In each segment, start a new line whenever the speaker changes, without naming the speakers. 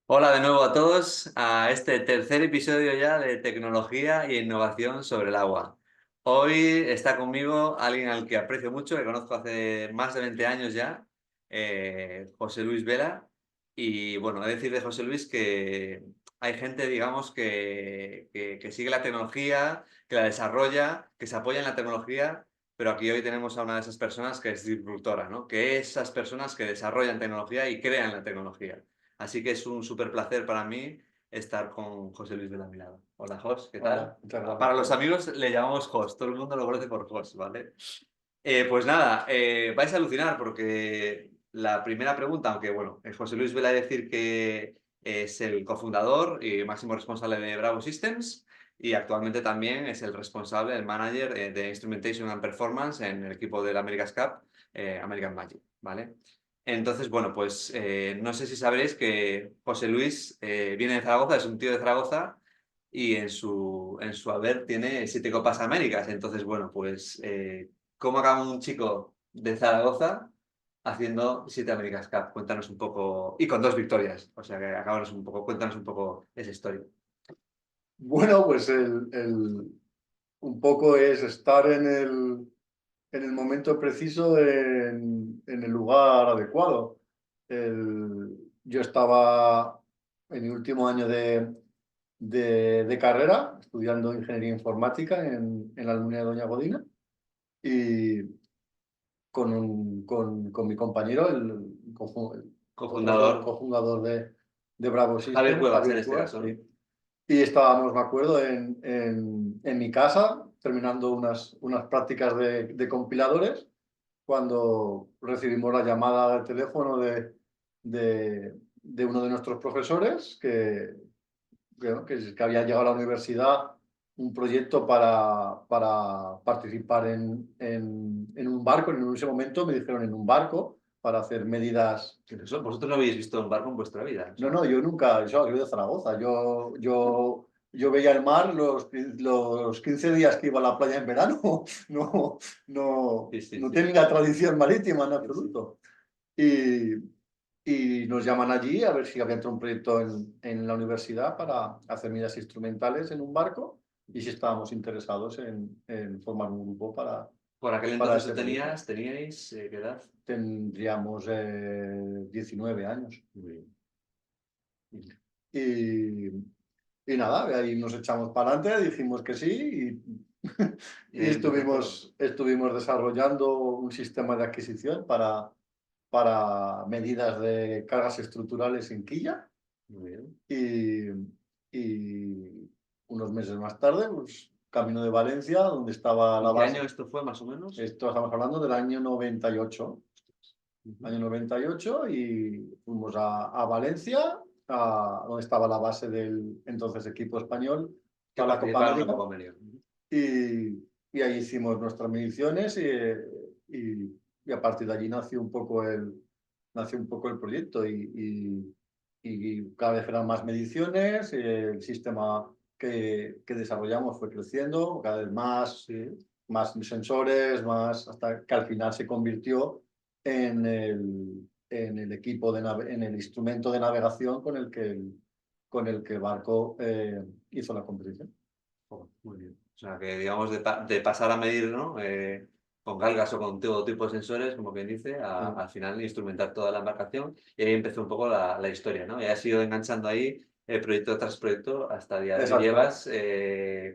Hola de nuevo a todos a este tercer episodio ya de tecnología e innovación sobre el agua. Hoy está conmigo alguien al que aprecio mucho, que conozco hace más de 20 años ya, José Luis Vela. Y bueno, he de decir de José Luis que hay gente, digamos, que sigue la tecnología, que la desarrolla, que se apoya en la tecnología, pero aquí hoy tenemos a una de esas personas que es disruptora, ¿no? Que es esas personas que desarrollan tecnología y crean la tecnología. Así que es un súper placer para mí estar con José Luis de la Milado. Hola, Jos, ¿qué tal?
Hola, muchas gracias,
Para los
Pedro.
amigos le llamamos Jos, todo el mundo lo conoce por Jos, ¿vale? Pues nada, vais a alucinar porque la primera pregunta, aunque bueno, José Luis Vela decir que es el cofundador y máximo responsable de Bravo Systems y actualmente también es el responsable, el manager de Instrumentation and Performance en el equipo del America's Cup, American Magic, ¿vale? Entonces, bueno, pues no sé si sabréis que José Luis viene de Zaragoza, es un tío de Zaragoza y en su haber tiene 7 Copas Américas. Entonces, bueno, pues ¿cómo acaba un chico de Zaragoza haciendo 7 America's Cup? Cuéntanos un poco, y con 2 victorias, o sea que acábanos un poco, cuéntanos un poco esa historia.
Bueno, pues un poco es estar en el momento preciso, en el lugar adecuado. Yo estaba en mi último año de carrera, estudiando ingeniería informática en la Almunia de Doña Godina, y con mi compañero, el otro
Cofundador,
cofundador de Bravo
Javier
Systems,
Cuevas en
Javier
este
Cuevas,
caso, ¿no?
sí. Y estábamos, me acuerdo, en mi casa, terminando unas prácticas de compiladores, cuando recibimos la llamada de teléfono de uno de nuestros profesores que había llegado a la universidad un proyecto para participar en un barco. En ese momento me dijeron en un barco para hacer medidas.
Vosotros no habéis visto un barco en vuestra vida,
No,
eso.
no, yo nunca, yo soy de Zaragoza. Yo veía el mar los 15 días que iba a la playa en verano. No, no,
Sí, sí,
no
sí.
tenía tradición marítima en
Sí, sí.
absoluto. Y, y nos llaman allí a ver si había entrado un proyecto en la universidad para hacer medidas instrumentales en un barco y si estábamos interesados en formar un grupo
Por aquel
para
entonces
ese proyecto.
teníais, ¿qué edad?
Tendríamos 19 años.
Muy bien.
Y, y nada, ahí nos echamos para adelante, dijimos que sí
Y
y
ahí empezó todo.
estuvimos desarrollando un sistema de adquisición para medidas de cargas estructurales en quilla
Muy bien.
y, y unos meses más tarde, pues camino de Valencia, donde estaba la
¿Y qué
base.
año esto fue, más o menos?
Esto estamos hablando del año 98.
Ujú.
Año 98 y fuimos a Valencia, donde estaba la base del entonces equipo español
Que
para la Copa
participaron en la
América.
Copa América.
Y ahí hicimos nuestras mediciones y a partir de allí nació un poco el proyecto y cada vez eran más mediciones, el sistema que desarrollamos fue creciendo, cada vez
Sí.
más sensores, hasta que al final se convirtió en el equipo en el instrumento de navegación con el que el barco hizo la competición.
Joder, muy bien. O sea, que digamos de pasar a medir, ¿no? Con galgas o con todo tipo de sensores, como quien dice,
Sí.
al final instrumentar toda la embarcación. Y ahí empezó un poco la historia, ¿no? Y has ido enganchando ahí proyecto tras proyecto hasta el día de hoy.
Exacto.
Llevas,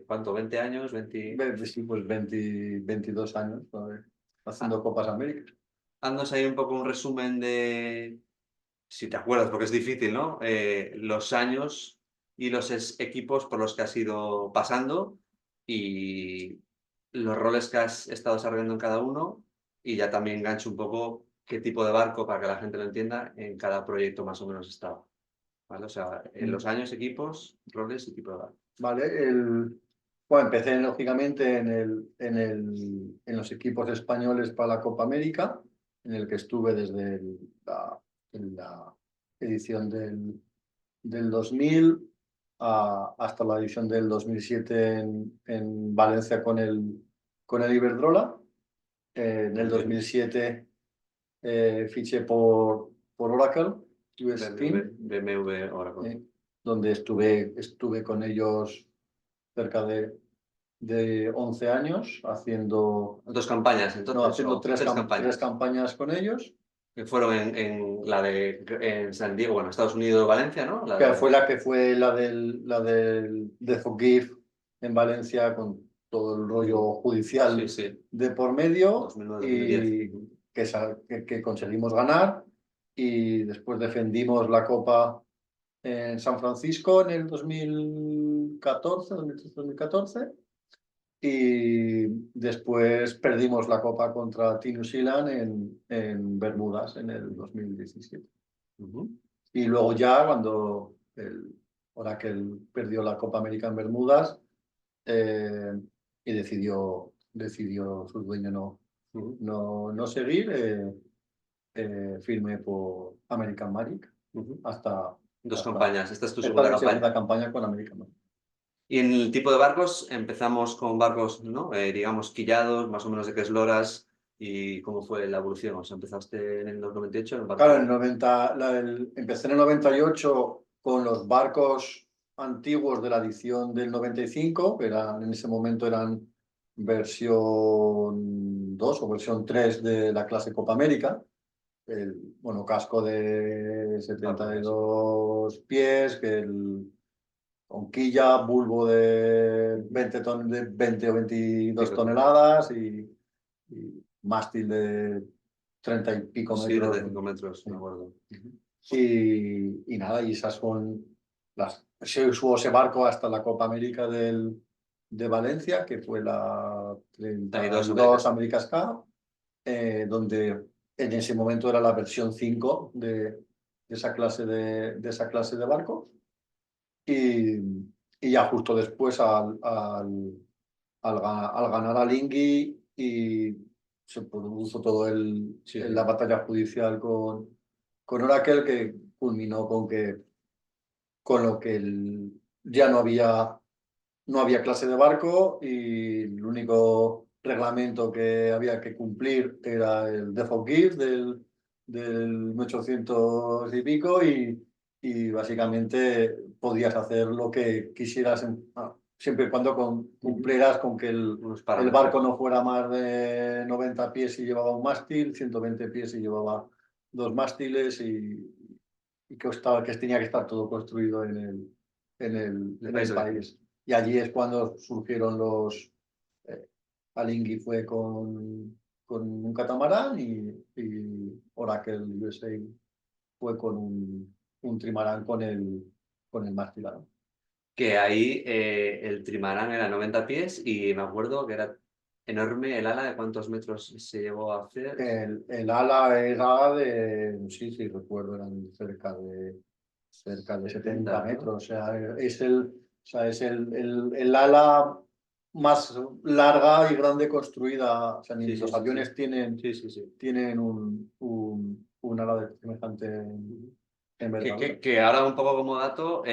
¿cuánto? ¿20 años? 20...
Sí, pues 22 años, ¿no?
Ah,
Haciendo Copas Américas.
haznos ahí un poco un resumen de, si te acuerdas, porque es difícil, ¿no? Los años y los equipos por los que has ido pasando y los roles que has estado desarrollando en cada uno y ya también engancho un poco qué tipo de barco, para que la gente lo entienda, en cada proyecto más o menos estaba. ¿Vale? O sea, en los años, equipos, roles y tipo de barco.
Vale, bueno, empecé lógicamente en los equipos españoles para la Copa América, en el que estuve desde en la edición del 2000 hasta la edición del 2007 en Valencia con el Iberdrola. En el
Muy bien.
2007 fiché por Oracle US Team,
BMW Oracle.
donde estuve con ellos cerca de 11 años haciendo,
2 campañas,
no,
entonces,
haciendo
o 3
tres
campañas.
campañas con ellos,
Que fueron en la de en San Diego, bueno, Estados Unidos, Valencia, ¿no? La
que
de...
fue la del The Forgive en Valencia con todo el rollo
Sí,
judicial
sí.
de por medio
2009-2010.
y que conseguimos ganar y después defendimos la Copa en San Francisco en el 2014, 2013-2014 y después perdimos la Copa contra Team New Zealand en Bermudas en el 2017. Y luego ya cuando Oracle perdió la Copa América en Bermudas y decidió su dueño no seguir, firmé por American Magic hasta,
2
hasta
campañas, esta es tu
esta
segunda
mi segunda
campaña.
campaña con American Magic.
Y en el tipo de barcos, empezamos con barcos, ¿no? Digamos, quillados, más o menos de qué esloras, y cómo fue la evolución. O sea, empezaste en el 98 en
Claro, en el
barco...
90, empecé en el 98 con los barcos antiguos de la edición del 95, en ese momento eran versión 2 o versión 3 de la clase Copa América. Bueno, casco de
barcos, sí.
72 pies, con quilla, bulbo de 20 o 22
Pico,
toneladas y mástil de 30 y pico
sí,
metros.
35 metros, me acuerdo.
Y nada, y esas son se usó ese barco hasta la Copa América de Valencia, que fue la
32
32
Américas.
Américas Cup, donde en ese momento era la versión 5 de esa clase de barcos. Y ya justo después, al ganar al Ingui, y se produjo
Sí,
la batalla judicial con Oracle, que culminó con lo que ya no había clase de barco y el único reglamento que había que cumplir era el Death of Gift del 1800 y pico y básicamente podías hacer lo que quisieras siempre y cuando cumplieras con que
unos
el
parámetros.
barco no fuera más de 90 pies y llevaba un mástil, 120 pies y llevaba dos mástiles y que tenía que estar todo construido en el país. Y allí es cuando surgieron eh, Alingui fue con un catamarán y Oracle USA fue con un trimarán con el mástil.
Que ahí el trimarán era 90 pies y me acuerdo que era enorme el ala. ¿De cuántos metros se llegó a hacer?
El ala era sí, recuerdo, eran cerca de 70
70, ¿no?
metros. O sea, es el ala más larga y grande construida. O sea, ni
Sí, sí,
los
sí, sí.
aviones tienen,
Sí, sí, sí.
tienen un ala de semejante envergadura.
Que ahora un poco como dato,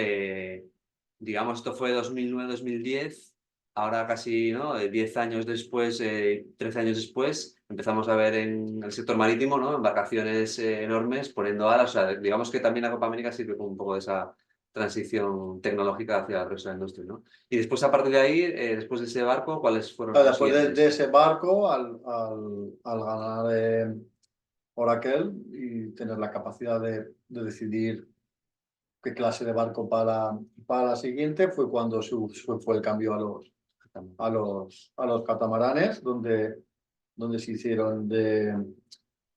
digamos, esto fue 2009-2010, ahora casi, ¿no? 10 años después, 13 años después, empezamos a ver en el sector marítimo, ¿no? Embarcaciones enormes poniendo alas, o sea, digamos que también la Copa América sirve como un poco de esa transición tecnológica hacia el resto de la industria, ¿no? Y después, a partir de ahí, después de ese barco, ¿cuáles fueron los
Después de
siguientes?
ese barco, al ganar Oracle y tener la capacidad de decidir qué clase de barco para la siguiente, fue cuando fue el cambio a los catamaranes, donde se hicieron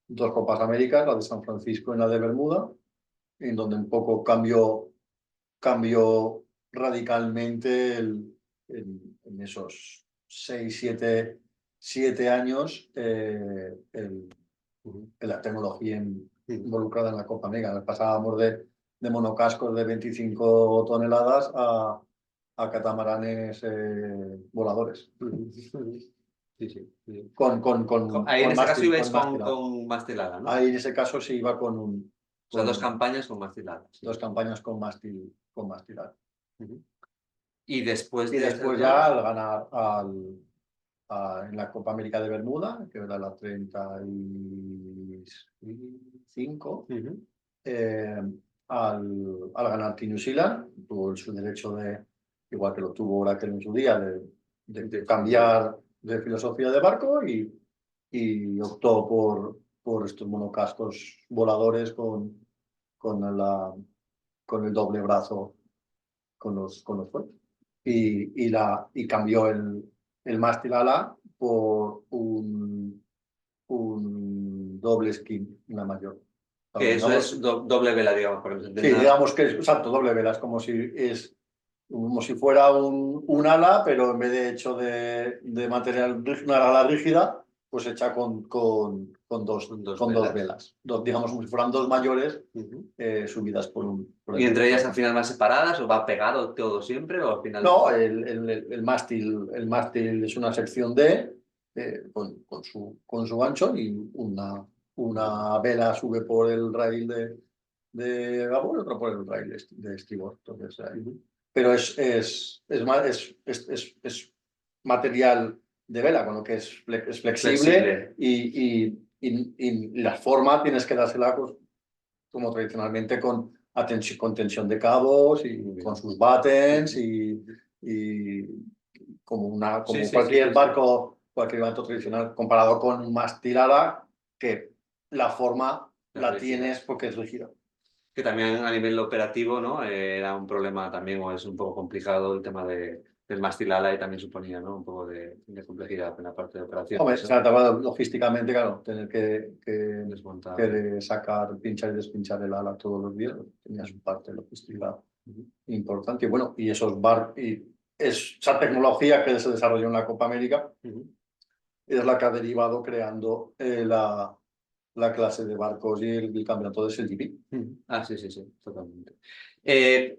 dos Copas Américas, la de San Francisco y la de Bermuda, en donde un poco cambió radicalmente en esos 6, 7 años la tecnología involucrada en la Copa América. Pasábamos de monocascos de 25 toneladas a catamaranes voladores.
Sí, sí, sí.
Con, con, con,
Ahí en
con
ese caso
mástil,
ibais
con mástil.
con mástil-ala, ¿no?
Ahí en ese caso se iba con,
O sea, 2
con
campañas con mástil-ala. Sí.
dos campañas con mástil.
Ujú. Y después
Y
de esas
después ya
dos,
al ganar en la Copa América de Bermuda, que era la 35,
ujú,
eh, al ganar Team New Zealand, tuvo su derecho de, igual que lo tuvo Oracle en su día, de cambiar de filosofía de barco y optó por estos monocascos voladores con el doble brazo, con los fuertes. Y cambió el mástil ala por un doble skin, una mayor.
Que eso
Digamos,
es doble vela, digamos, para que se
sí,
entienda.
digamos que es exacto, doble vela, es como si fuera un ala, pero en vez de hecho de material, una ala rígida, pues hecha
Con dos
con dos
velas.
velas. Digamos como si fueran dos mayores
Ujú.
subidas por
¿Y
el
entre ellas
por
al final van separadas o va pegado todo siempre o al final?
No, el mástil es una sección D con su ancho y una vela sube por el rail de babor y otra por el rail de estribor. Entonces,
Ujú.
pero es material de vela, con lo que es flexible
Flexible.
y la forma tienes que dársela pues, como tradicionalmente con tensión de cabos
Muy
y con
bien.
sus battens
Ujú.
y
Sí,
como
sí, sí, sí, sí.
cualquier barco tradicional comparado con un mástil ala que la forma
Es
la
rígida.
tienes porque es rígida.
Que también a nivel operativo, ¿no? Era un problema también, o es un poco complicado el tema del mástil ala y también suponía, ¿no? Un poco de complejidad en la parte de
Hombre,
operaciones,
se
¿no?
trataba logísticamente, claro, tener
Desmontar.
que sacar, pinchar y despinchar el ala todos los días, tenía su parte logística
Ujú.
importante. Y bueno, esa tecnología que se desarrolló en la Copa América
Ujú.
es la que ha derivado creando la clase de barcos y el campeonato de SLGP.
Ujú. Ah, sí, sí, sí, totalmente.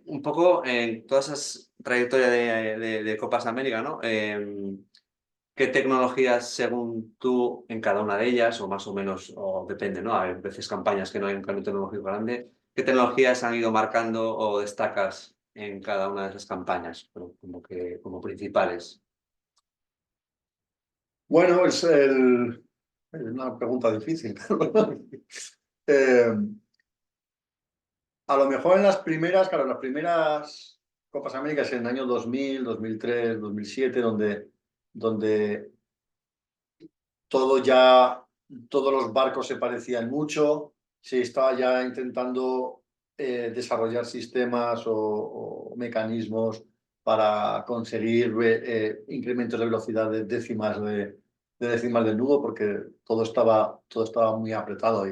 Un poco en todas esas trayectorias de Copas América, ¿no? ¿Qué tecnologías, según tú, en cada una de ellas, o más o menos, o depende, ¿no? Hay veces campañas que no hay un cambio tecnológico grande. ¿Qué tecnologías han ido marcando o destacas en cada una de esas campañas, pero como principales?
Bueno, es una pregunta difícil. Eh, a lo mejor en las primeras, claro, las primeras Copas Américas en el año 2000, 2003, 2007, donde todo ya, todos los barcos se parecían mucho, se estaba ya intentando desarrollar sistemas o mecanismos para conseguir incrementos de velocidad de décimas del nudo, porque todo estaba muy apretado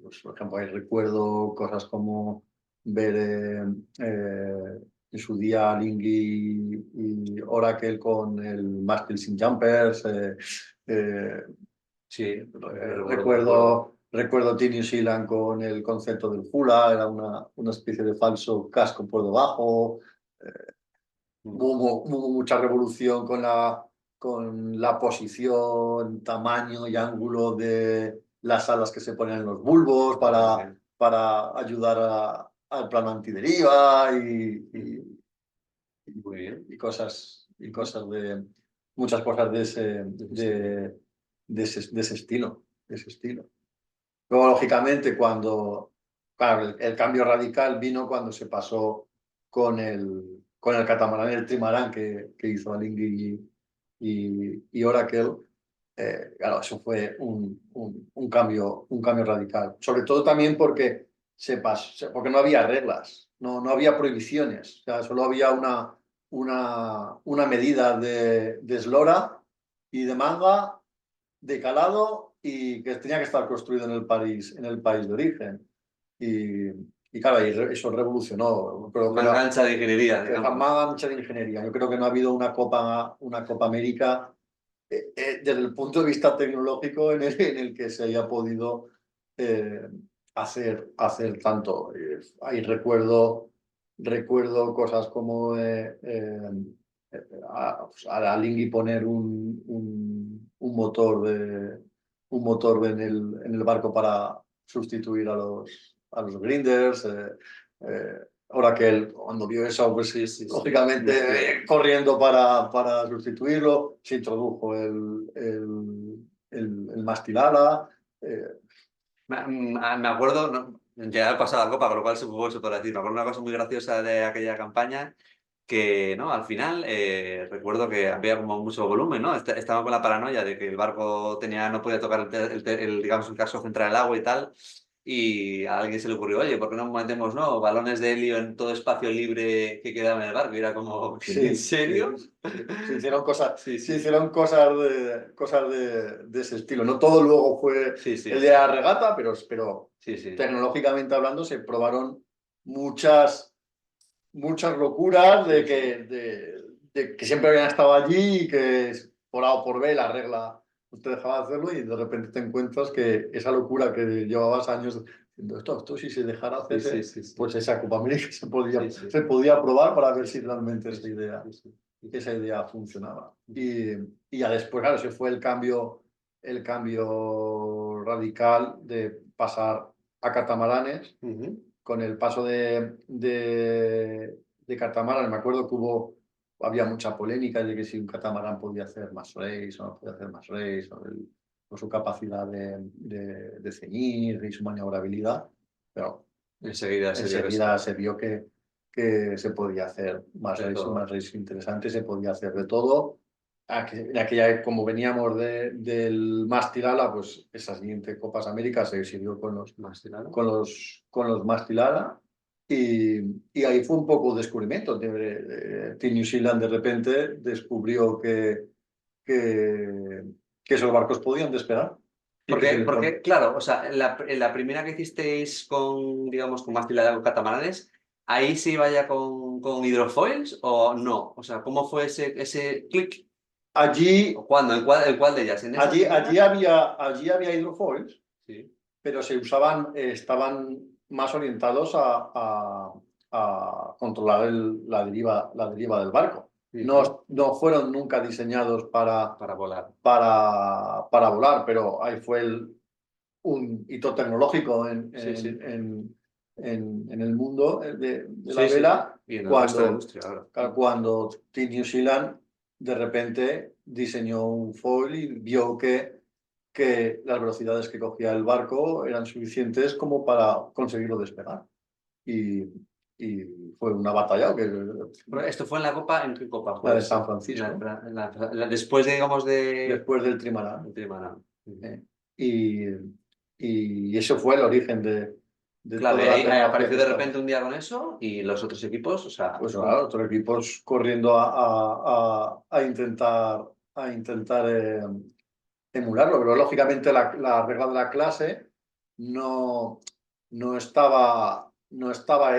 pues, por ejemplo, ahí recuerdo cosas como ver en su día Lingui y Oracle con el mástil sin jumpers. Eh,
Sí, recuerdo.
recuerdo Team New Zealand con el concepto del hula, era una especie de falso casco por debajo.
Mm.
Hubo mucha revolución con la posición, tamaño y ángulo de las alas que se ponen en los bulbos
Ah, muy bien.
para ayudar al plano antideriva
Ujú. Muy bien.
y
Ujú.
cosas muchas cosas
De ese estilo.
de ese estilo, de ese estilo. Luego, lógicamente, claro, el cambio radical vino cuando se pasó con el catamarán y el trimarán que hizo Alingui y Oracle. Claro, eso fue un cambio radical. Sobre todo también porque porque no había reglas, no había prohibiciones. O sea, solo había una medida de eslora y de manga de calado y que tenía que estar construido en el país de origen. Y, y claro, eso revolucionó. Creo que
Manga ancha de ingeniería,
que
digamos.
jamás mucha de ingeniería. Yo creo que no ha habido una Copa América desde el punto de vista tecnológico en el que se haya podido eh, hacer tanto. Ahí recuerdo cosas como pues, a Lingui poner un motor en el barco para sustituir a los grinders. Ahora que él, cuando vio eso, pues
Sí, sí, sí. Me
lógicamente
acuerdo.
corriendo para sustituirlo, se introdujo el mástil ala.
Me acuerdo, ¿no? ya ha pasado la copa, con lo cual se fue eso por decir. Me acuerdo una cosa muy graciosa de aquella campaña, que ¿no? Al final recuerdo que había como mucho volumen, ¿no? Estaba con la paranoia de que el barco no podía tocar digamos, el caso central del agua y tal. Y a alguien se le ocurrió, oye, ¿por qué no metemos, no, balones de helio en todo espacio libre que quedaba en el barco? Y era como, ¿en
Sí,
serio?
sí. Se hicieron cosas,
Sí,
se
sí,
hicieron cosas de ese estilo. No todo luego fue
sí,
el
sí,
de la regata, pero
sí, sí,
tecnológicamente hablando se probaron muchas, muchas locuras
sí, sí,
de que siempre habían estado allí y que por A o por B la regla pues te dejaba hacerlo y de repente te encuentras que esa locura que llevabas años diciendo esto si se dejara
sí, sí,
hacerse,
sí, sí,
pues esa Copa América
sí, sí,
se podía probar para ver si realmente
sí, sí, sí, sí,
esa idea funcionaba. Y ya después, claro, ese fue el cambio radical de pasar a catamaranes
ujú.
con el paso de catamarán. Me acuerdo que había mucha polémica de que si un catamarán podía hacer más race o no podía hacer más race, o su capacidad de ceñir y su maniobrabilidad, pero
Enseguida se vio que sí,
enseguida se vio que se podía hacer
de
más
todo.
race interesante, se podía hacer de todo. En aquella, como veníamos del mástil ala, pues esa siguiente Copas Américas se siguió
Más tirado.
con los mástil ala. Y ahí fue un poco descubrimiento. Team New Zealand de repente descubrió que, que esos barcos podían despegar y que se les
Porque, claro, o sea, en la primera que hicisteis con, digamos, con mástil con catamaranes, ¿ahí se iba ya con hidrofoils o no? O sea, ¿cómo fue ese clic?
allí,
¿O cuándo? ¿En cuál de ellas? ¿En esa
allí,
primera?
allí había hidrofoils,
Sí.
pero se usaban, estaban más orientados a controlar la deriva del barco.
Ujú.
No fueron nunca diseñados
Para volar.
para volar, pero ahí fue un hito tecnológico
Sí, sí.
en el mundo de la
Sí, sí, sí.
vela
Y en el resto de la
cuando,
industria, ahora.
cuando Team New Zealand de repente diseñó un foil y vio que las velocidades que cogía el barco eran suficientes como para conseguirlo despegar. Y, y fue una batalla que
Pero esto fue en la Copa, ¿en qué Copa
la
fue
de San
eso?
Francisco,
Después de, digamos, de...
después del trimarán.
del Trimaran. Ujú.
¿Eh? Y, y eso fue el origen de
Claro, y
toda la
ahí
tecnología que
apareció de repente
estamos.
un día con eso y los otros equipos, o sea,
Pues claro, otros equipos corriendo a intentar emularlo, pero lógicamente la regla de la clase no, no estaba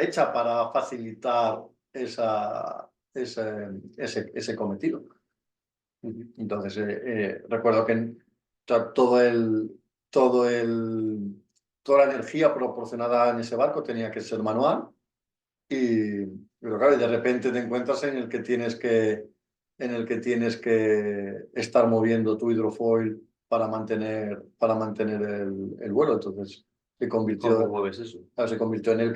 hecha para facilitar ese cometido.
ujú.
Entonces, recuerdo que todo todo toda la energía proporcionada en ese barco tenía que ser manual pero claro, y de repente te encuentras en el que tienes que estar moviendo tu hidrofoil para mantener el vuelo. Entonces se
¿Cómo
convirtió,
mueves eso?
claro, se convirtió en el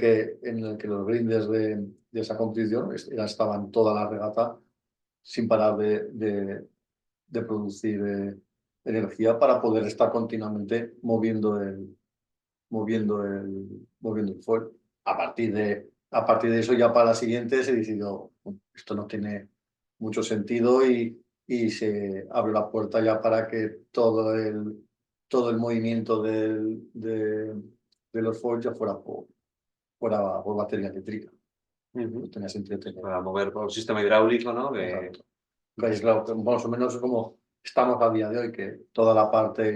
que los grindes de esa competición estaban toda la regata sin parar de producir energía para poder estar continuamente moviendo el foil. A partir de eso, ya para la siguiente se decidió, esto no tiene mucho sentido y se abre la puerta ya para que todo el movimiento de los foils ya fuera por batería eléctrica. No
Ujú.
tenía sentido tener.
Para mover por un sistema hidráulico, ¿no?
Exacto. Que es claro, que más o menos como estamos a día de hoy, que toda la parte de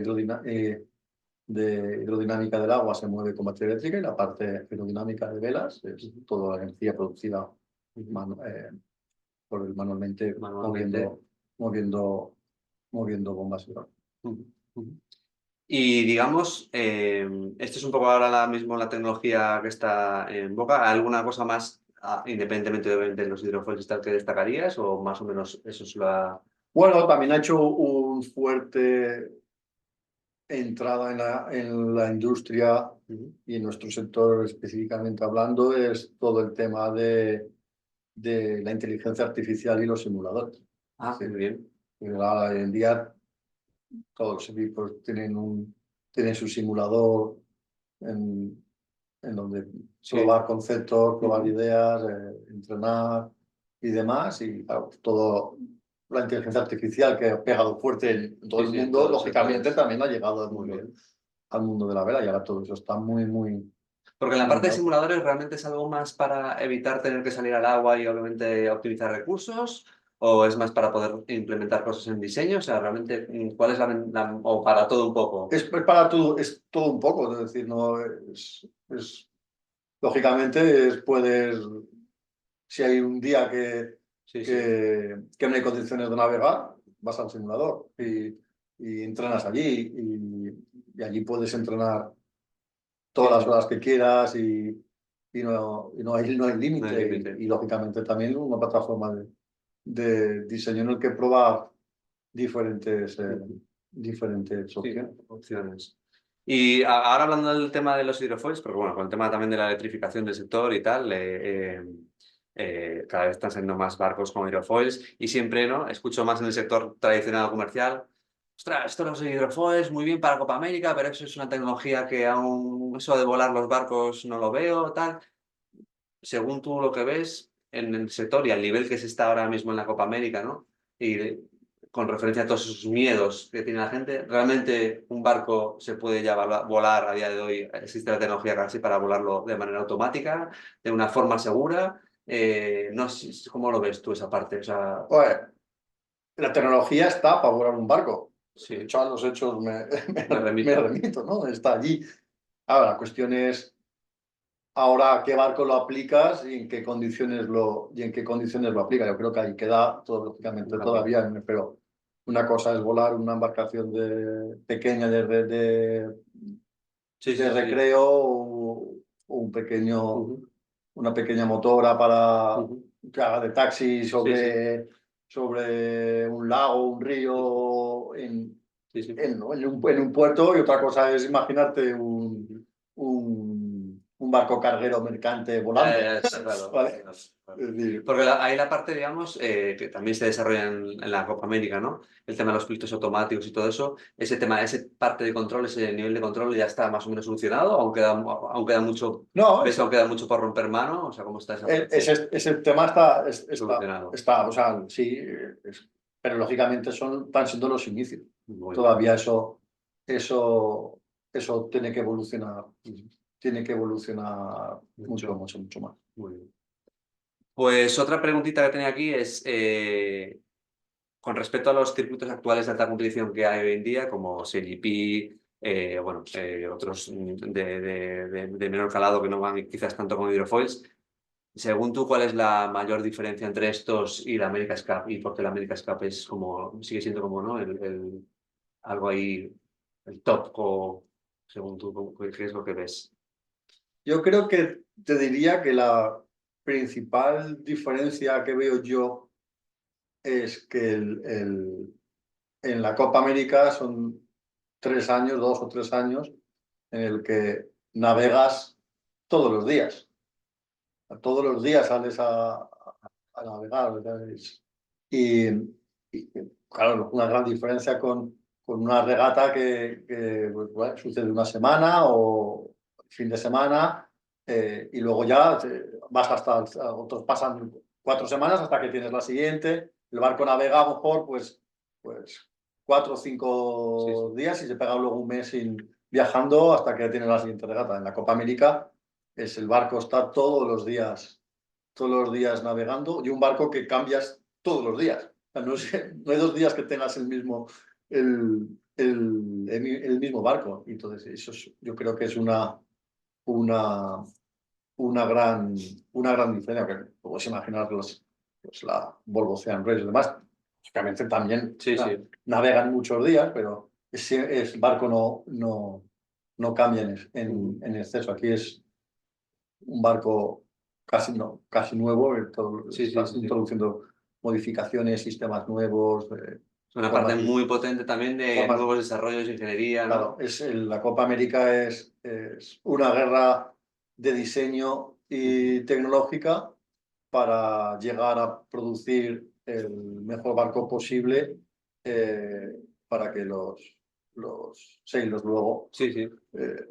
hidrodinámica del agua se mueve con batería eléctrica y la parte aerodinámica de velas es
Ujú,
toda la energía producida
ujú.
manu- manualmente
Manualmente.
moviendo bombas hidráulicas.
Ujú, ujú. Y digamos, esto es un poco ahora mismo la tecnología que está en boca. ¿Alguna cosa más, independientemente de los hidrofoils y tal, que destacarías? ¿O más o menos eso es la...
Bueno, también ha hecho un fuerte entrada en la industria
Ujú.
y en nuestro sector específicamente hablando, es todo el tema de la inteligencia artificial y los simuladores. Es
Ah, muy
decir,
bien.
que ahora hoy en día todos los equipos tienen su simulador en, en donde
Sí.
probar conceptos, probar
Ujú.
ideas, entrenar y demás. Y claro, todo la inteligencia artificial que ha pegado fuerte en todo
Sí,
el
sí, en
mundo,
todos los
lógicamente
sectores.
también ha llegado
Muy bien.
al mundo de la vela y ahora todo eso está muy, muy,
Porque en la
muy
parte
en
de
auge.
simuladores realmente es algo más para evitar tener que salir al agua y obviamente optimizar recursos, o es más para poder implementar cosas en diseño, o sea, realmente, ¿cuál es o para todo un poco?
Es para todo, es todo un poco, es decir, no lógicamente puedes, si hay un día
Sí, sí.
que no hay condiciones de navegar, vas al simulador y entrenas allí y allí puedes entrenar
Sí,
todas las
sí,
horas que quieras no hay
no hay
límite
límite.
lógicamente también una plataforma de diseño en el que probar diferentes,
Ujú.
diferentes
Sí,
opciones.
opciones. Y ahora hablando del tema de los hidrofoils, pero bueno, con el tema también de la electrificación del sector y tal, cada vez están saliendo más barcos con hidrofoils y siempre, ¿no? Escucho más en el sector tradicional comercial. Ostras, esto de los hidrofoils, muy bien para Copa América, pero eso es una tecnología que aún, eso de volar los barcos no lo veo, tal. Según tú lo que ves en el sector y al nivel que se está ahora mismo en la Copa América, ¿no? Y con referencia a todos esos miedos que tiene la gente, ¿realmente un barco se puede ya volar a día de hoy? ¿Existe la tecnología casi para volarlo de manera automática, de una forma segura? No sé, ¿cómo lo ves tú esa parte? O sea,
Pues, la tecnología está para volar un barco. De
sí,
hecho, a los hechos
me
me
remito.
remito, ¿no? Está allí. Ahora, la cuestión es ahora a qué barco lo aplicas y en qué condiciones lo aplicas. Yo creo que ahí queda todo, lógicamente,
Un camino.
todavía, pero una cosa es volar una embarcación pequeña
Sí,
de
sí, sí.
recreo o
Ujú,
una pequeña motora para
ujú.
que haga de taxi
Sí, sí,
sobre un lago, un
sí, sí,
río,
sí, sí.
en un puerto, y otra cosa es imaginarte
Ujú.
un barco carguero mercante volando.
Está claro, está
¿Vale?
claro, claro.
Es decir,
Porque hay la parte, digamos, que también se desarrolla en la Copa América, ¿no? El tema de los pilotos automáticos y todo eso. Ese tema, ese parte de control, ese nivel de control ya está más o menos solucionado, aún queda mucho,
no,
¿ves que aún queda mucho por romper mano? O sea, ¿cómo está esa parte?
ese tema
Solucionado.
o sea, sí, pero lógicamente están siendo los inicios.
Muy bien,
Todavía eso, eso tiene que evolucionar mucho,
mucho,
mucho, mucho más.
muy bien. Pues otra preguntita que tenía aquí es, con respecto a los circuitos actuales de alta competición que hay hoy en día, como SGP, bueno, otros de menor calado que no van quizás tanto con hidrofoils, según tú, ¿cuál es la mayor diferencia entre estos y la America's Cup? Y porque la America's Cup es como, sigue siendo como, ¿no? Algo ahí, el top, o según tú, ¿qué es lo que ves?
Yo creo que te diría que la principal diferencia que veo yo es que en la Copa América son 3 años, 2 o 3 años, en el que navegas todos los días. Todos los días sales a navegar, ¿verdad? Y, claro, una gran diferencia con una regata que pues, bueno, sucede una semana o fin de semana, y luego ya vas otros pasan 4 semanas hasta que tienes la siguiente. El barco navega a lo mejor pues 4 o 5
Sí,
días y se pega luego un mes viajando hasta que tiene la siguiente regata. En la Copa América el barco está todos los días navegando, y un barco que cambias todos los días. O sea, no hay 2 días que tengas el mismo barco. Entonces, yo creo que es una, una gran diferencia. Que puedes imaginar pues la Volvo Ocean Race y demás. Obviamente también
sí, sí.
navegan muchos días, pero ese barco no cambia
Ujú.
en exceso. Aquí es un barco casi, no, casi nuevo,
Sí, sí,
está
sí, sí.
introduciendo modificaciones, sistemas nuevos,
Es una parte
formas,
muy potente también de
formas,
nuevos desarrollos de ingeniería,
claro,
¿no?
la Copa América es una guerra de diseño
Ujú.
y tecnológica para llegar a producir el mejor barco posible, para que los sailors luego
Sí, sí.
eh,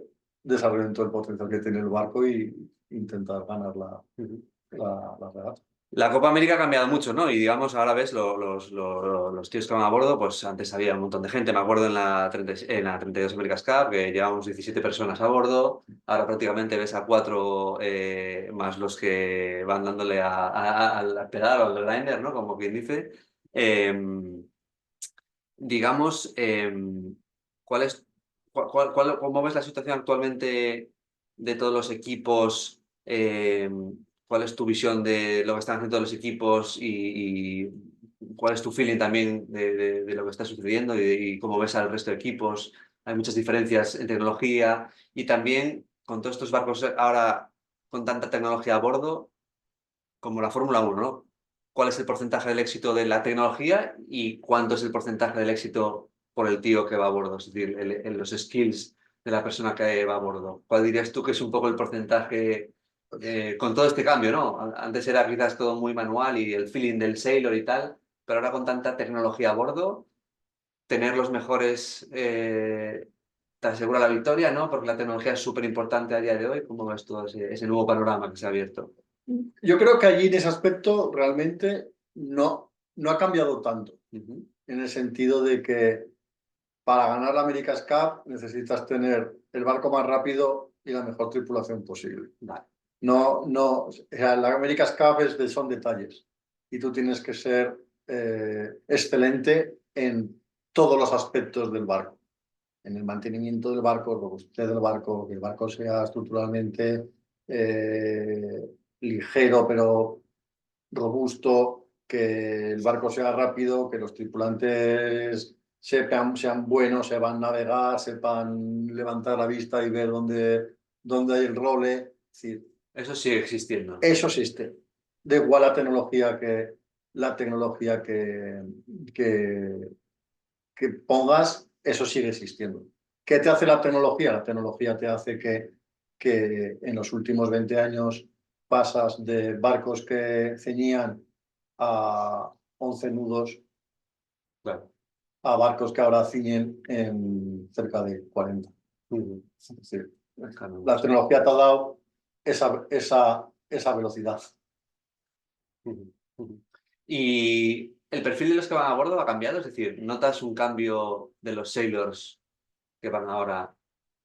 desarrollen todo el potencial que tiene el barco y intentar ganar
Ujú.
la regata.
La Copa América ha cambiado mucho, ¿no? Y digamos, ahora ves los tíos que van a bordo, pues antes había un montón de gente. Me acuerdo en la 32 America's Cup que llevábamos 17 personas a bordo. Ahora prácticamente ves a 4 más los que van dándole al pedal o al liner, ¿no? Como quien dice. Em, digamos, ¿cuál es, cómo ves la situación actualmente de todos los equipos? ¿Cuál es tu visión de lo que están haciendo todos los equipos y cuál es tu feeling también de lo que está sucediendo y cómo ves al resto de equipos? Hay muchas diferencias en tecnología y también con todos estos barcos ahora con tanta tecnología a bordo como la Fórmula 1, ¿no? ¿Cuál es el porcentaje del éxito de la tecnología y cuánto es el porcentaje del éxito por el tío que va a bordo? Es decir, los skills de la persona que va a bordo. ¿Cuál dirías tú que es un poco el porcentaje con todo este cambio, ¿no? Antes era quizás todo muy manual y el feeling del sailor y tal, pero ahora con tanta tecnología a bordo, tener los mejores te asegura la victoria, ¿no? Porque la tecnología es súper importante a día de hoy. ¿Cómo ves todo ese nuevo panorama que se ha abierto?
Yo creo que allí en ese aspecto realmente no ha cambiado tanto,
Ujú.
en el sentido de que para ganar la America's Cup necesitas tener el barco más rápido y la mejor tripulación posible.
Vale.
O sea, la America's Cup son detalles y tú tienes que ser excelente en todos los aspectos del barco, en el mantenimiento del barco, robustez del barco, que el barco sea estructuralmente ligero pero robusto, que el barco sea rápido, que los tripulantes sean buenos, sepan navegar, sepan levantar la vista y ver dónde hay el role. Es decir,
Eso sigue existiendo.
eso existe. Da igual la tecnología que, que pongas, eso sigue existiendo. ¿Qué te hace la tecnología? La tecnología te hace que en los últimos 20 años pasas de barcos que ceñían a 11 nudos
Claro.
a barcos que ahora ciñen en cerca de 40.
Ujú.
Es decir,
Cambia
la
mucho.
tecnología te ha dado esa velocidad.
Ujú. Ujú. ¿Y el perfil de los que van a bordo ha cambiado? Es decir, ¿notas un cambio de los sailors que van ahora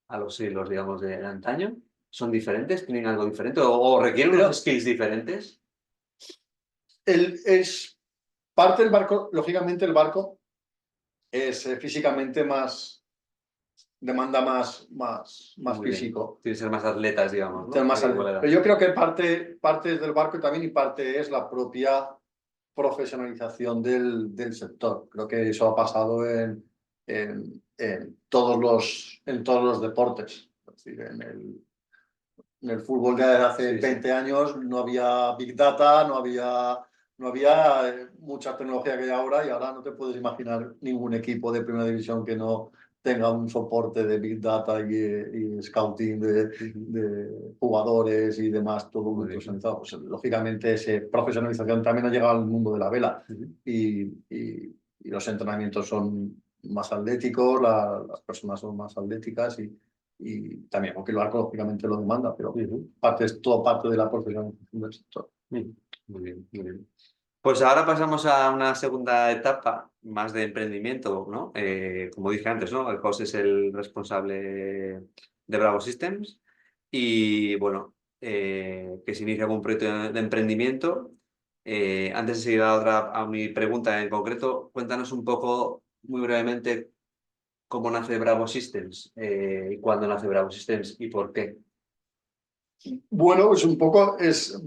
a los sailors, digamos, de antaño? ¿Son diferentes? ¿Tienen algo diferente? ¿O requieren
Pero
unos skills diferentes?
es parte del barco, lógicamente el barco es físicamente demanda más
Muy bien.
físico.
Tienen que ser más atletas, digamos,
Tener
¿no?
más
Igual era.
Pero yo creo que parte es del barco también y parte es la propia profesionalización del sector. Creo que eso ha pasado en todos los deportes. Es decir, en el fútbol de hace
Sí, sí.
20 años no había Big Data, no había mucha tecnología que hay ahora y ahora no te puedes imaginar ningún equipo de primera división que no tenga un soporte de Big Data y scouting
Ujú.
de jugadores y demás, todo
Muy
muy
bien.
personalizado. Pues, lógicamente, esa profesionalización también ha llegado al mundo de la vela
Ujú.
y los entrenamientos son más atléticos, las personas son más atléticas y también, porque el barco lógicamente lo demanda, pero
Ujú.
es todo parte de la profesionalización del sector.
Ujú. Muy bien, muy bien. Pues ahora pasamos a una segunda etapa más de emprendimiento, ¿no? Como dije antes, ¿no? El José es el responsable de Bravo Systems y, bueno, que se inicia con un proyecto de emprendimiento. Antes de seguir a mi pregunta en concreto, cuéntanos un poco, muy brevemente, cómo nace Bravo Systems y cuándo nace Bravo Systems y por qué.
Bueno, pues un poco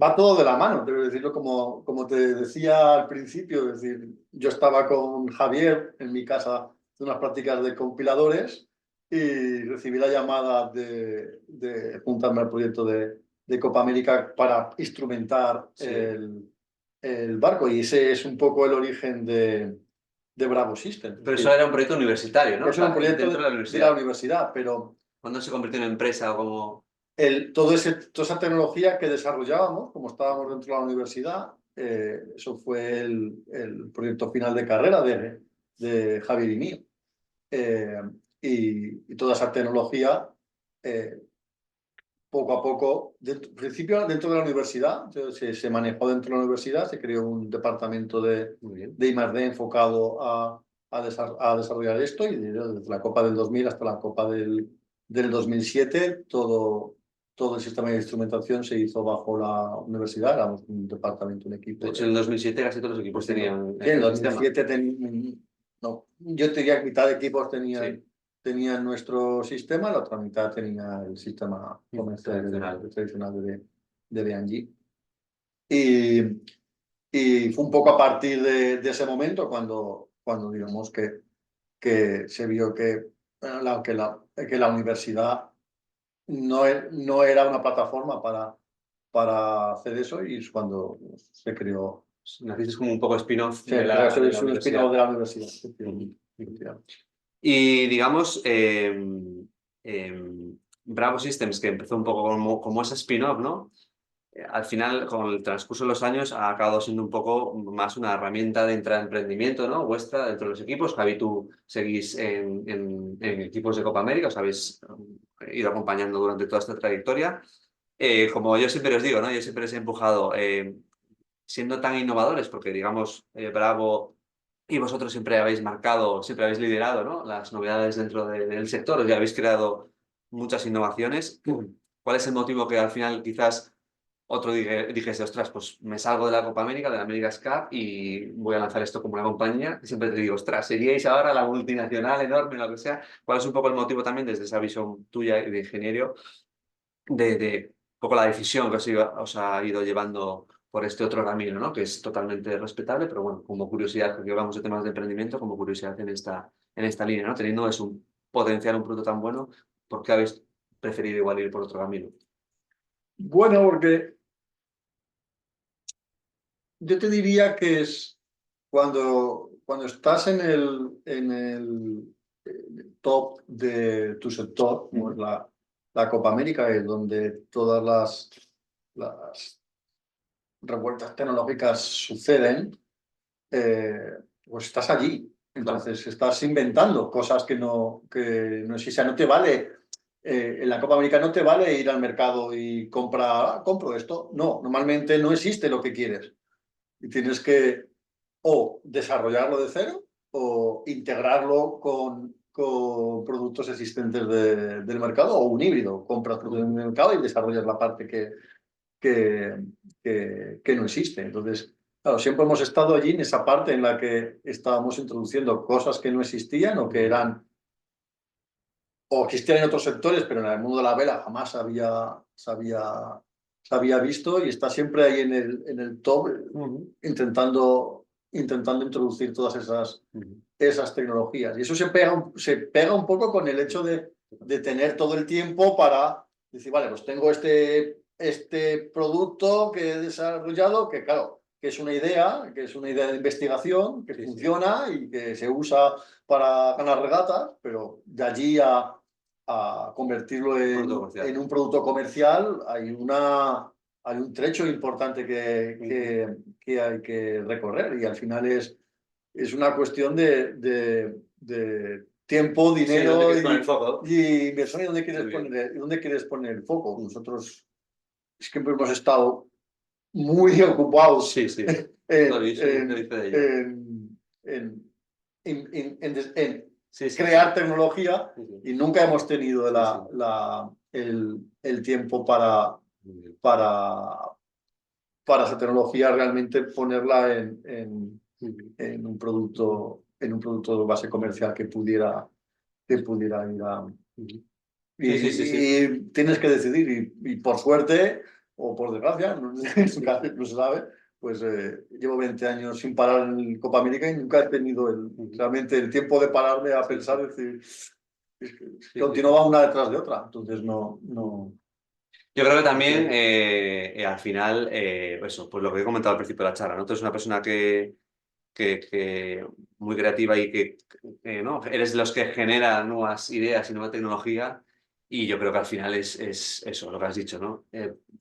va todo de la mano, debo decirlo como te decía al principio, es decir, yo estaba con Javier en mi casa de unas prácticas de compiladores y recibí la llamada de juntarme al proyecto de Copa América para instrumentar
Sí.
el barco y ese es un poco el origen de Bravo System. Es
Pero eso
decir,
era un proyecto universitario, ¿no? O
es un
sea,
proyecto
dentro de la
de la
universidad.
universidad, pero
¿Cuándo se convirtió en empresa o como...?
toda esa tecnología que desarrollábamos, como estábamos dentro de la universidad, eso fue el proyecto final de carrera de Javier y mío. Eh, y toda esa tecnología poco a poco, en principio dentro de la universidad, se manejó dentro de la universidad, se creó un departamento de I+D enfocado a desarrollar esto, y desde la Copa del 2000 hasta la Copa del 2007, todo el sistema de instrumentación se hizo bajo la universidad, éramos un departamento, un equipo.
De hecho, en el 2007 casi todos los equipos tenían
en el
el sistema.
2007 no, yo diría que mitad de equipos tenían nuestro sistema, la otra mitad tenía el sistema comercial tradicional de B&G. Y fue un poco a partir de ese momento cuando digamos que se vio que la universidad no era una plataforma para hacer eso, y es cuando se creó.
Naciste como un poco spin-off
Sí,
de la
es un
universidad.
spin-off de la universidad.
Y digamos, Bravo Systems, que empezó un poco como ese spin-off, ¿no? Al final, con el transcurso de los años, ha acabado siendo un poco más una herramienta de intraemprendimiento, ¿no? Vuestra dentro de los equipos. Javi, tú seguís en equipos de Copa América, os habéis ido acompañando durante toda esta trayectoria. Como yo siempre os digo, ¿no? Yo siempre les he empujado, siendo tan innovadores, porque digamos, Bravo y vosotros siempre habéis marcado, siempre habéis liderado, ¿no? Las novedades dentro del sector, ya habéis creado muchas innovaciones. ¿Cuál es el motivo que al final quizás otro dijese, ostras, pues me salgo de la Copa América, de la America's Cup, y voy a lanzar esto como una compañía? Siempre te digo, ostras, seríais ahora la multinacional enorme, lo que sea. ¿Cuál es un poco el motivo también desde esa visión tuya de ingeniero, de un poco la decisión que os ha ido llevando por este otro camino, ¿no? Que es totalmente respetable, pero bueno, como curiosidad, porque hablamos de temas de emprendimiento, como curiosidad en esta línea, ¿no? Teniendo es un potencial, un producto tan bueno, ¿por qué habéis preferido igual ir por otro camino?
Bueno, porque yo te diría que es cuando estás en el top de tu sector, como es la Copa América, es donde todas las revueltas tecnológicas suceden, pues estás allí. Entonces estás inventando cosas que no existen. No te vale, en la Copa América no te vale ir al mercado y compro esto. No, normalmente no existe lo que quieres. Y tienes que o desarrollarlo de cero o integrarlo con productos existentes del mercado, o un híbrido. Compras productos del mercado y desarrollas la parte que no existe. Entonces, claro, siempre hemos estado allí en esa parte en la que estábamos introduciendo cosas que no existían o que eran o existían en otros sectores, pero en el mundo de la vela jamás se había visto, y está siempre ahí en el top, intentando introducir todas esas tecnologías. Y eso se pega un poco con el hecho de tener todo el tiempo para decir, vale, pues tengo este producto que he desarrollado, que claro, que es una idea de investigación, que funciona y que se usa para ganar regatas, pero de allí a convertirlo en un producto comercial hay un trecho importante que hay que recorrer, y al final es una cuestión de tiempo, dinero y inversión, y dónde quieres poner el foco. Nosotros siempre hemos estado muy ocupados en crear tecnología, y nunca hemos tenido el tiempo para esa tecnología realmente ponerla en un producto de base comercial que pudiera ir a... Y tienes que decidir, y por suerte o por desgracia, no se sabe, pues llevo 20 años sin parar en Copa América y nunca he tenido realmente el tiempo de pararme a pensar, decir, continuaba una detrás de otra. Entonces no.
Yo creo que también al final, eso, pues lo que he comentado al principio de la charla, ¿no? Tú eres una persona que muy creativa y que ¿no? Eres de los que genera nuevas ideas y nueva tecnología, y yo creo que al final es eso, lo que has dicho, ¿no?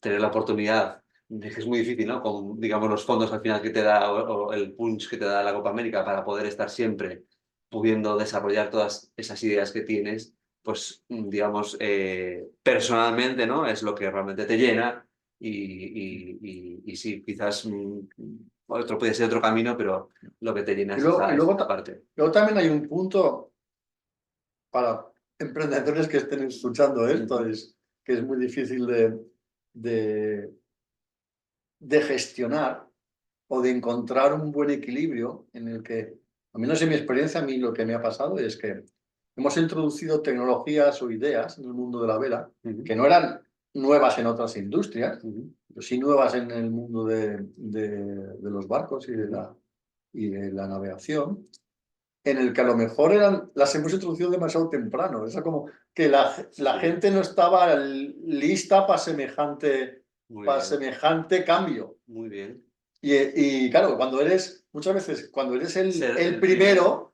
Tener la oportunidad, que es muy difícil, ¿no? Con, digamos, los fondos al final que te da o el punch que te da la Copa América para poder estar siempre pudiendo desarrollar todas esas ideas que tienes, pues digamos, personalmente, ¿no? Es lo que realmente te llena y sí, quizás otro puede ser otro camino, pero lo que te llena
Y
es
luego, y
esa
luego,
parte.
luego también hay un punto para emprendedores que estén escuchando esto, es que es muy difícil de, de gestionar o de encontrar un buen equilibrio en el que, a menos en mi experiencia, a mí lo que me ha pasado es que hemos introducido tecnologías o ideas en el mundo de la vela que no eran nuevas en otras industrias, pero sí nuevas en el mundo de los barcos y de la navegación, en el que a lo mejor las hemos introducido demasiado temprano. Es como que la
Sí,
gente no estaba lista
muy
para
bien,
semejante cambio.
muy bien.
Y claro, muchas veces, cuando eres
Ser
el
el primero,
primero,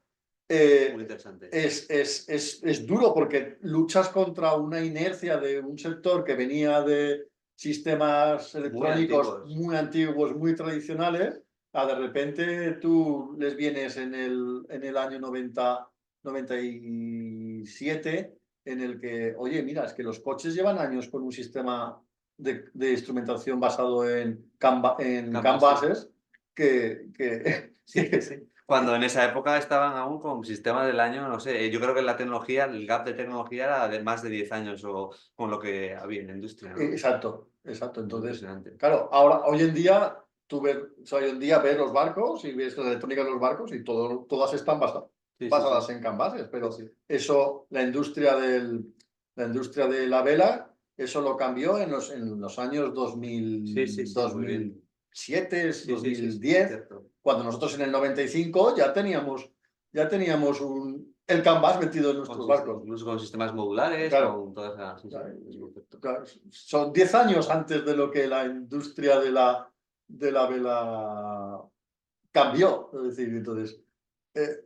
muy
eh,
interesante.
es duro porque luchas contra una inercia de un sector que venía de sistemas
Muy
electrónicos
antiguos.
muy antiguos, muy tradicionales, a de repente tú les vienes en el año 97 en el que, oye, mira, es que los coches llevan años con un sistema de instrumentación basado en
Canvas, sí.
canvases
Sí, sí, sí. Cuando en esa época estaban aún con sistemas del año, no sé, yo creo que la tecnología, el gap de tecnología era de más de 10 años o con lo que había en la industria, ¿no?
Exacto, exacto.
Muy
Entonces,
impresionante.
claro, hoy en día, o sea, hoy en día ves los barcos y ves la electrónica de los barcos y todas están
Sí, sí,
basadas
sí.
en canvases,
Sí,
pero
sí.
eso, la industria de la vela, eso lo cambió en los años
Sí, sí, sí,
dos
muy bien.
mil siete
Sí,
dos
sí, sí,
mil
sí,
diez
cierto.
cuando nosotros en el 95 ya teníamos el canvas metido en nuestros barcos.
Incluso con sistemas modulares,
Claro,
con todas esas... Sí, sí, es perfecto.
claro, son 10 años antes de lo que la industria de la vela cambió. Es decir, entonces,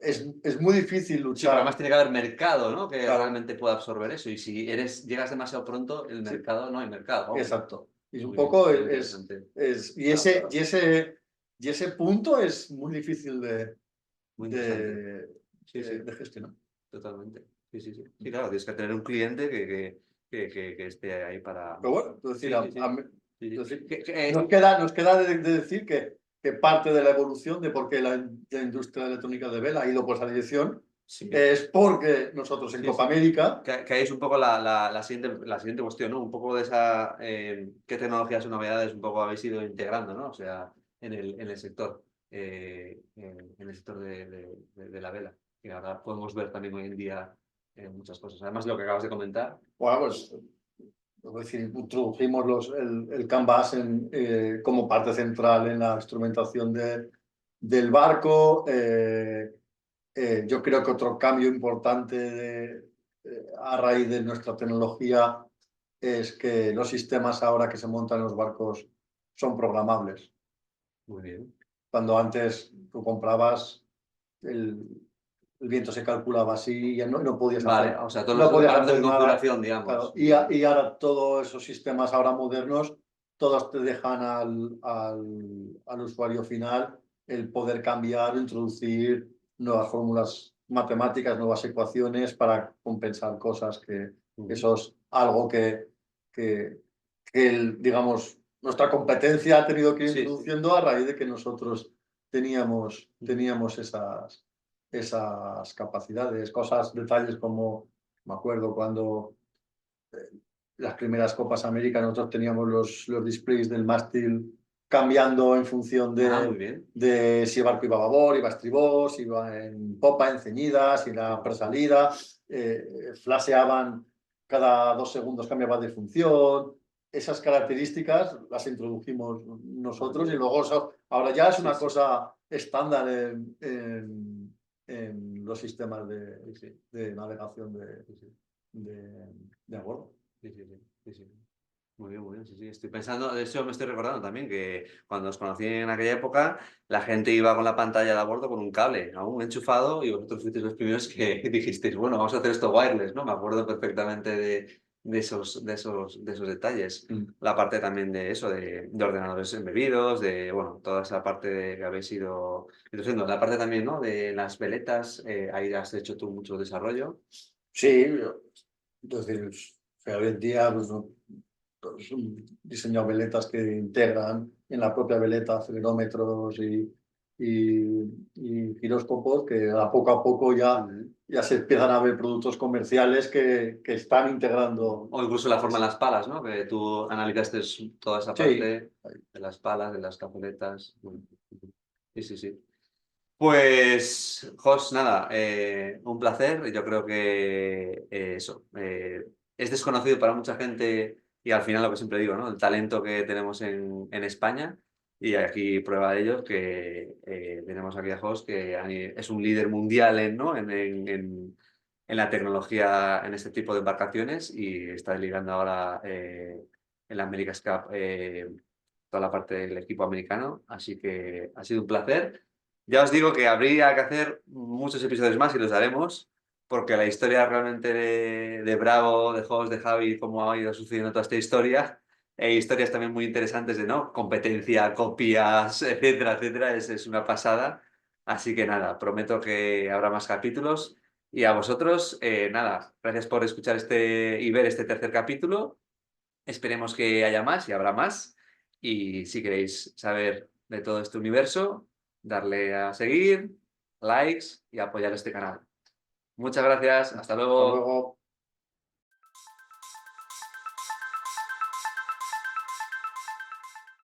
es muy difícil
Sí, pero además
luchar.
tiene que haber mercado, ¿no? Que
Claro,
realmente pueda absorber eso. Y si llegas demasiado pronto, el
sí,
mercado no hay mercado. Vamos.
exacto. Y un
Muy bien,
poco
muy interesante.
y
Claro, claro.
y ese punto es muy difícil
Muy interesante. Sí,
de
sí,
gestionar.
totalmente. Sí, sí, sí. Sí, claro, tienes que tener un cliente que esté ahí para...
Pero bueno, es decir,
Sí, sí, sí. Sí,
es
sí.
decir, nos queda de decir que parte de la evolución de por qué la industria electrónica de vela ha ido por esa dirección
Sí,
es porque nosotros en
sí,
Copa
sí.
América,
Que ahí es un poco la siguiente cuestión, ¿no? Un poco de esa... ¿qué tecnologías o novedades un poco habéis ido integrando, ¿no? O sea, en el sector, en el sector de la vela. Que ahora podemos ver también hoy en día muchas cosas. Además de lo que acabas de comentar.
bueno, pues es decir, introdujimos el Canvas como parte central en la instrumentación del barco. Yo creo que otro cambio importante a raíz de nuestra tecnología es que los sistemas ahora que se montan en los barcos son programables.
Muy bien.
Cuando antes tú comprabas, el, el viento se calculaba así y ya no
Vale, o sea, todos
no
los
podías
parámetros de
hacer nada.
configuración,
Claro,
digamos. Muy bien.
y ahora todos esos sistemas ahora modernos, todos te dejan al usuario final el poder cambiar, introducir nuevas fórmulas matemáticas, nuevas ecuaciones para compensar cosas que
Ujú.
eso es algo que, digamos, nuestra competencia ha tenido que ir
Sí, sí.
introduciendo a raíz de que nosotros
Ujú.
teníamos esas capacidades, cosas, detalles como, me acuerdo cuando las primeras Copas América nosotros teníamos los displays del mástil cambiando en función
Ah, muy bien.
de si el barco iba a babor, iba a estribor, si iba en popa, en ceñida, si
Sí,
era
sí, sí.
presalida, flasheaban cada 2 segundos, cambiaba de función. Esas características las introdujimos
Ah,
nosotros y
bien.
luego ahora ya es
Sí,
una
sí.
cosa estándar en los sistemas
Sí, sí.
de navegación
Sí, sí.
de a bordo.
Sí, sí, sí. Sí, sí. Muy bien, sí, sí. Estoy pensando, de eso me estoy recordando también, que cuando os conocí en aquella época, la gente iba con la pantalla de a bordo con un cable aún enchufado y vosotros fuisteis los primeros que dijisteis, bueno, vamos a hacer esto wireless, ¿no? Me acuerdo perfectamente de esos detalles.
Mm.
La parte también de eso, de ordenadores embebidos, de, bueno, toda esa parte que habéis ido introduciendo. La parte también, ¿no? De las veletas, ahí has hecho tú mucho desarrollo.
Sí, Entonces, o sea, hoy en día pues, pues, diseñado veletas que integran en la propia veleta acelerómetros y giróscopos que a poco ya se empiezan a ver productos comerciales que están integrando.
O incluso la forma de las palas, ¿no? Que tú analizaste toda esa
Sí,
parte de las palas, de las capeletas. Sí, sí, sí. Pues, Jos, nada, un placer. Yo creo que eso es desconocido para mucha gente y al final lo que siempre digo, ¿no? El talento que tenemos en España y aquí prueba de ello que tenemos aquí a Jos que es un líder mundial ¿no? En la tecnología en este tipo de embarcaciones y está liderando ahora en la America's Cup toda la parte del equipo americano. Así que ha sido un placer. Ya os digo que habría que hacer muchos episodios más y los haremos, porque la historia realmente de Bravo, de Jos, de Javi, cómo ha ido sucediendo toda esta historia, e historias también muy interesantes de no competencia, copias, etcétera, etcétera, es una pasada. Así que nada, prometo que habrá más capítulos. Y a vosotros, nada, gracias por escuchar y ver este tercer capítulo. Esperemos que haya más y habrá más. Y si queréis saber de todo este universo, darle a seguir, likes y apoyar este canal. Muchas gracias, hasta
hasta
luego.
luego.